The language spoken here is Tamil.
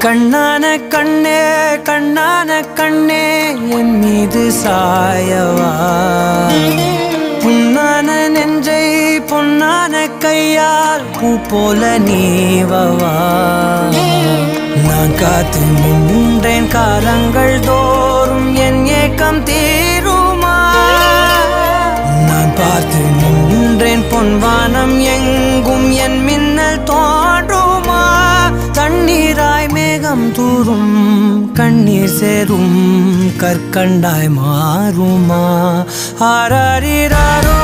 கண்ணான கண்ணே கண்ணான கண்ணே என் மீது சாயவா புண்ணான நெஞ்சை பொன்னான கையால் பூ போல நீவவா நான் காத்து நின்றேன் காலங்கள் தோறும் என் ஏக்கம் தீருமா நான் பார்த்து நின்றேன் பொன்வானம் எங்கும் என் மின்னல் தோன்றுமா தண்ணீராய் மேகம் தூரும் கண்ணீர் சேரும் கற்கண்டாய் மாறுமா ஆராரிராரோ